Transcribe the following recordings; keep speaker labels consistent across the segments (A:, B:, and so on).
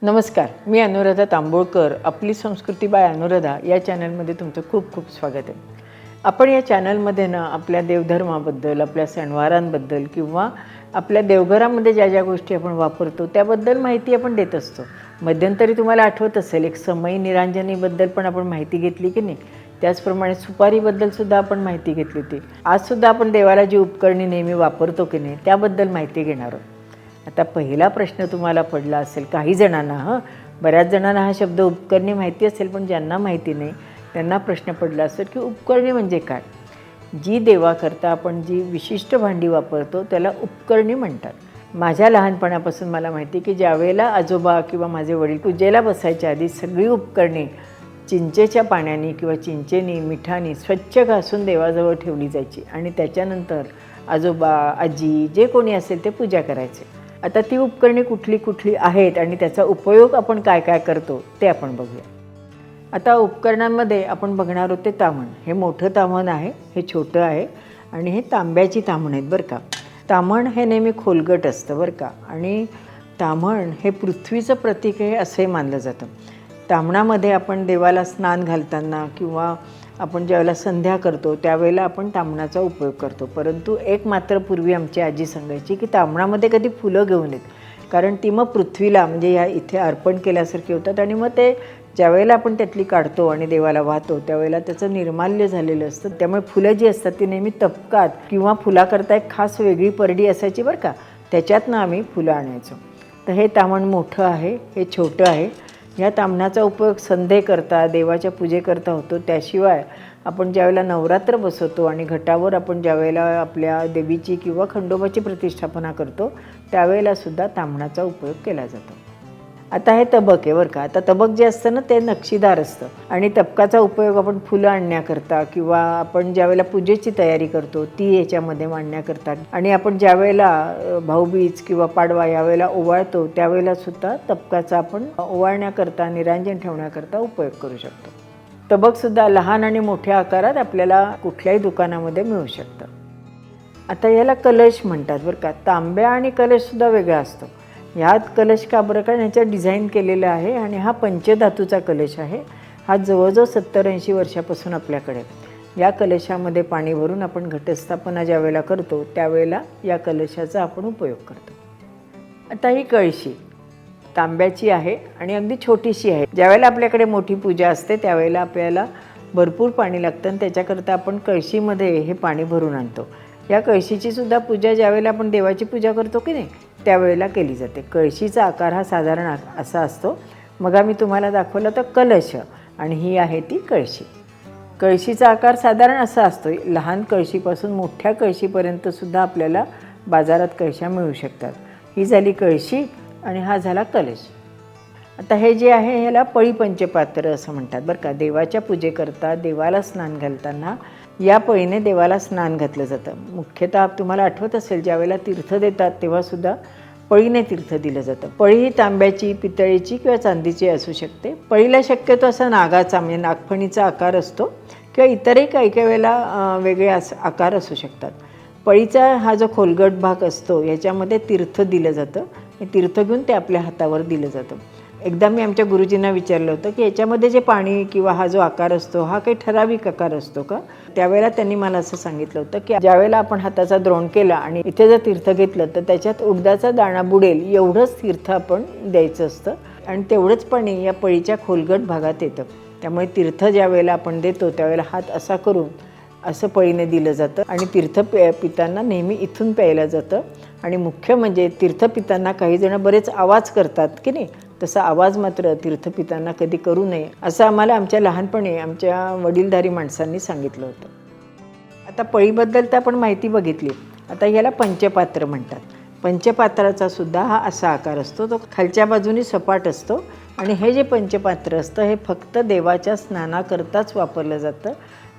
A: नमस्कार, मी अनुराधा तांबोळकर. आपली संस्कृती बाय अनुराधा या चॅनलमध्ये तुमचं खूप खूप स्वागत आहे. आपण या चॅनलमध्ये ना आपल्या देवधर्माबद्दल, आपल्या सणवारांबद्दल किंवा आपल्या देवघरामध्ये ज्या ज्या गोष्टी आपण वापरतो त्याबद्दल माहिती आपण देत असतो. मध्यंतरी तुम्हाला आठवत असेल एक समई निरांजनीबद्दल पण आपण माहिती घेतली की नाही. त्याचप्रमाणे सुपारीबद्दलसुद्धा आपण माहिती घेतली होती. आजसुद्धा आपण देवाला जी उपकरणे नेहमी वापरतो की नाही त्याबद्दल माहिती घेणार आहोत. आता पहिला प्रश्न तुम्हाला पडला असेल काही जणांना, बऱ्याच जणांना हा शब्द उपकरणे माहिती असेल, पण ज्यांना माहिती नाही त्यांना प्रश्न पडला असेल की उपकरणे म्हणजे काय. जी देवाकरता आपण जी विशिष्ट भांडी वापरतो त्याला उपकरणे म्हणतात. माझ्या लहानपणापासून मला माहिती की ज्यावेळेला आजोबा किंवा माझे वडील पूजेला बसायच्या आधी सगळी उपकरणे चिंचेच्या पाण्याने किंवा चिंचेने मिठाने स्वच्छ घासून देवाजवळ ठेवली जायची आणि त्याच्यानंतर आजोबा आजी जे कोणी असेल ते पूजा करायचे. आता ती उपकरणे कुठली कुठली आहेत आणि त्याचा उपयोग आपण काय काय करतो ते आपण बघूया. आता उपकरणांमध्ये आपण बघणार आहोत ते ताम्हण. हे मोठं ताम्हण आहे, हे छोटं आहे आणि हे तांब्याची ताम्हण आहेत बरं का. ताम्हण हे नेहमी खोलगट असतं बरं का आणि ताम्हण हे पृथ्वीचं प्रतीक आहे असंही मानलं जातं. ताम्हणामध्ये आपण देवाला स्नान घालताना किंवा आपण ज्यावेळेला संध्या करतो त्यावेळेला आपण ताम्हणाचा उपयोग करतो. परंतु एक मात्र पूर्वी आमची आजी सांगायची की ताम्हणामध्ये कधी फुलं घेऊन येत, कारण ती मग पृथ्वीला म्हणजे या इथे अर्पण केल्यासारखी होतात आणि मग ते ज्यावेळेला आपण त्यातली काढतो आणि देवाला वाहतो त्यावेळेला त्याचं निर्माल्य झालेलं असतं. त्यामुळे फुलं जी असतात ती नेहमी तपकात किंवा फुलाकरता एक खास वेगळी परडी असायची बरं का, त्याच्यातनं आम्ही फुलं आणायचो. तर हे ताम्हण मोठं आहे, हे छोटं आहे. ह्या ताम्हणाचा उपयोग संध्येकरता देवाच्या पूजेकरता होतो. त्याशिवाय आपण ज्यावेळेला नवरात्र बसवतो आणि घटावर आपण ज्यावेळेला आपल्या देवीची किंवा खंडोबाची प्रतिष्ठापना करतो त्यावेळेलासुद्धा ताम्हणाचा उपयोग केला जातो. आता हे तबक आहे बरं का. आता तबक जे असतं ना ते नक्षीदार असतं आणि तबकाचा उपयोग आपण फुलं आणण्याकरता किंवा आपण ज्यावेळेला पूजेची तयारी करतो ती याच्यामध्ये मांडण्याकरता आणि आपण ज्यावेळेला भाऊबीज किंवा पाडवा यावेळेला ओवाळतो त्यावेळेलासुद्धा तबकाचा आपण ओवाळण्याकरता निरांजन ठेवण्याकरता उपयोग करू शकतो. तबकसुद्धा लहान आणि मोठ्या आकारात आपल्याला कुठल्याही दुकानामध्ये मिळू शकतं. आता याला कलश म्हणतात बरं का. तांब्या आणि कलशसुद्धा वेगळा असतो. ह्यात कलश का बरं का ह्याच्या डिझाईन केलेलं आहे आणि हा पंचधातूचा कलश आहे. हा जवळजवळ 70-80 वर्षापासून आपल्याकडे. या कलशामध्ये पाणी भरून आपण घटस्थापना ज्या वेळेला करतो त्यावेळेला या कलशाचा आपण उपयोग करतो. आता ही कळशी तांब्याची आहे आणि अगदी छोटीशी आहे. ज्यावेळेला आपल्याकडे मोठी पूजा असते त्यावेळेला आपल्याला भरपूर पाणी लागतं आणि त्याच्याकरता आपण कळशीमध्ये हे पाणी भरून आणतो. या कळशीची सुद्धा पूजा ज्यावेळेला आपण देवाची पूजा करतो की नाही त्यावेळेला केली जाते. कळशीचा आकार हा साधारण असा असतो. मग आम्ही तुम्हाला दाखवलं तर कलश आणि ही आहे ती कळशी. कळशीचा आकार साधारण असा असतो. लहान कळशीपासून मोठ्या कळशीपर्यंतसुद्धा आपल्याला बाजारात कळशा मिळू शकतात. ही झाली कळशी आणि हा झाला कलश. आता हे जे आहे ह्याला पळी पंचपात्र असं म्हणतात बरं का. देवाच्या पूजेकरता देवाला स्नान घालताना या पळीने देवाला स्नान घातलं जातं. मुख्यतः तुम्हाला आठवत असेल ज्यावेळेला तीर्थ देतात तेव्हासुद्धा पळीने तीर्थ दिलं जातं. पळी ही तांब्याची, पितळेची किंवा चांदीची असू शकते. पळीला शक्यतो असा नागाचा म्हणजे नागफणीचा आकार असतो किंवा इतरही काही काही वेळेला वेगळे आकार असू शकतात. पळीचा हा जो खोलगट भाग असतो ह्याच्यामध्ये तीर्थ दिलं जातं. हे तीर्थ घेऊन ते आपल्या हातावर दिलं जातं. एकदा मी आमच्या गुरुजींना विचारलं होतं की याच्यामध्ये जे पाणी किंवा हा जो आकार असतो हा काही ठराविक आकार असतो का. त्यावेळेला त्यांनी मला असं सांगितलं होतं की ज्यावेळेला आपण हाताचा द्रोण केला आणि इथे जर तीर्थ घेतलं तर त्याच्यात उडदाचा दाणा बुडेल एवढंच तीर्थ आपण द्यायचं असतं आणि तेवढंच पाणी या पळीच्या खोलगट भागात येतं. त्यामुळे तीर्थ ज्या वेळेला आपण देतो त्यावेळेला हात असा करून असं पळीने दिलं जातं आणि तीर्थ पितांना नेहमी इथून प्यायला जातं. आणि मुख्य म्हणजे तीर्थ पितांना काही जण बरेच आवाज करतात की नाही, तसा आवाज मात्र तीर्थ पितांना कधी करू नये असं आम्हाला आमच्या लहानपणी आमच्या वडीलधारी माणसांनी सांगितलं होतं. आता पळीबद्दल तर आपण माहिती बघितली. आता याला पंचपात्र म्हणतात. पंचपात्राचा सुद्धा हा असा आकार असतो. तो खालच्या बाजूने सपाट असतो आणि हे जे पंचपात्र असतं हे फक्त देवाच्या स्नानाकरताच वापरलं जातं.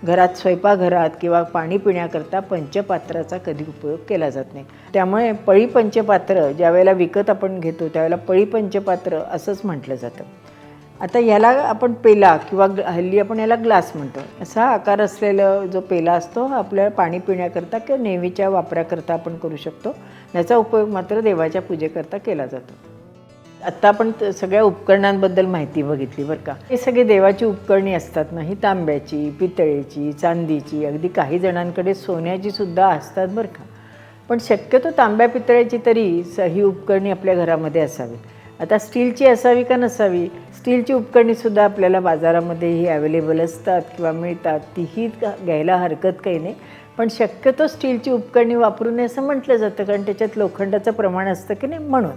A: घरात स्वयंपाकघरात किंवा पाणी पिण्याकरता पंचपात्राचा कधी उपयोग केला जात नाही. त्यामुळे पळी पंचपात्र ज्यावेळेला विकत आपण घेतो त्यावेळेला पळी पंचपात्र असंच म्हटलं जातं. आता याला आपण पेला किंवा हल्ली आपण याला ग्लास म्हणतो. असा आकार असलेला जो पेला असतो हा आपल्याला पाणी पिण्याकरता किंवा नेहमीच्या वापराकरता आपण करू शकतो. याचा उपयोग मात्र देवाच्या पूजेकरता केला जातो. आत्ता आपण सगळ्या उपकरणांबद्दल माहिती बघितली बरं का. हे सगळे देवाची उपकरणे असतात ना, ही तांब्याची, पितळेची, चांदीची, अगदी काही जणांकडे सोन्याची सुद्धा असतात बरं का. पण शक्यतो तांब्या पितळेची तरी ही उपकरणे आपल्या घरामध्ये असावी. आता स्टीलची असावी का नसावी, स्टीलची उपकरणीसुद्धा आपल्याला बाजारामध्ये ही अवेलेबल असतात किंवा मिळतात, तीही घ्यायला हरकत काही नाही. पण शक्यतो स्टीलची उपकरणे वापरू नये असं म्हटलं जातं, कारण त्याच्यात लोखंडाचं प्रमाण असतं की नाही म्हणून.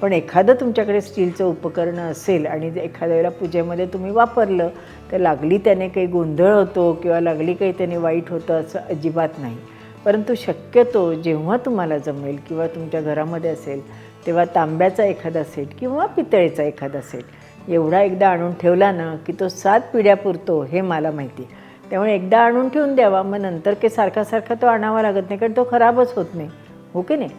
A: पण एखादं तुमच्याकडे स्टीलचं उपकरण असेल आणि एखाद्या वेळेला पूजेमध्ये तुम्ही वापरलं तर लागली त्याने काही गोंधळ होतो किंवा लागली काही त्याने वाईट होतं असं अजिबात नाही. परंतु शक्यतो जेव्हा तुम्हाला जमेल किंवा तुमच्या घरामध्ये असेल तेव्हा तांब्याचा एखादा सेट किंवा पितळेचा एखादा सेट एवढा एकदा आणून ठेवला ना की तो 7 पिढ्या पुरतो हे मला माहिती आहे. त्यामुळे एकदा आणून ठेवून द्यावा, मग नंतर काही सारखा तो आणावा लागत नाही, कारण तो खराबच होत नाही, हो की नाही.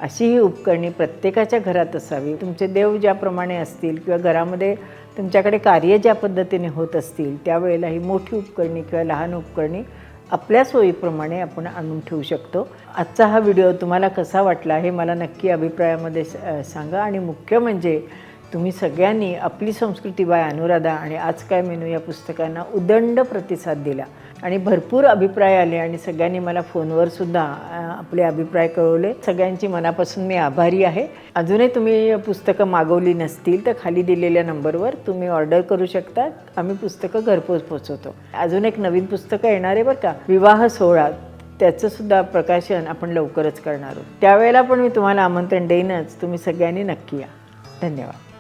A: अशी ही उपकरणे प्रत्येकाच्या घरात असावी. तुमचे देव ज्याप्रमाणे असतील किंवा घरामध्ये तुमच्याकडे कार्य ज्या पद्धतीने होत असतील त्यावेळेला ही मोठी उपकरणे किंवा लहान उपकरणे आपल्या सोयीप्रमाणे आपण आणून ठेवू शकतो. आजचा हा व्हिडिओ तुम्हाला कसा वाटला हे मला नक्की अभिप्रायामध्ये सांगा. आणि मुख्य म्हणजे तुम्ही सगळ्यांनी आपली संस्कृती बाय अनुराधा आणि आज काय मेनू या पुस्तकांना उदंड प्रतिसाद दिला आणि भरपूर अभिप्राय आले आणि सगळ्यांनी मला फोनवर सुद्धा आपले अभिप्राय कळवले. सगळ्यांची मनापासून मी आभारी आहे. अजूनही तुम्ही पुस्तकं मागवली नसतील तर खाली दिलेल्या नंबरवर तुम्ही ऑर्डर करू शकता. आम्ही पुस्तकं घरपोच पोचवतो. अजून एक नवीन पुस्तकं येणार आहे बरं का, विवाह सोहळा, त्याचंसुद्धा प्रकाशन आपण लवकरच करणार आहोत. त्यावेळेला पण मी तुम्हाला आमंत्रण देईनच. तुम्ही सगळ्यांनी नक्की या. धन्यवाद.